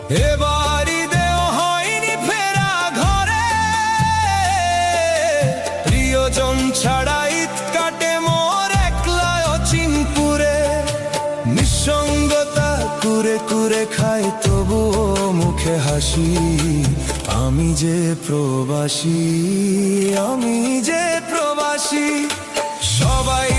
এবারই দেও হয়নি ফেরা ঘরে, প্রিয়জন ছাড়া ঈদ কাটে মোর একলা অচিনপুরে। নিঃসঙ্গতা কুরে কুরে খাই তবুও মুখে হাসি, আমি যে প্রবাসী, আমি যে প্রবাসী। সবাই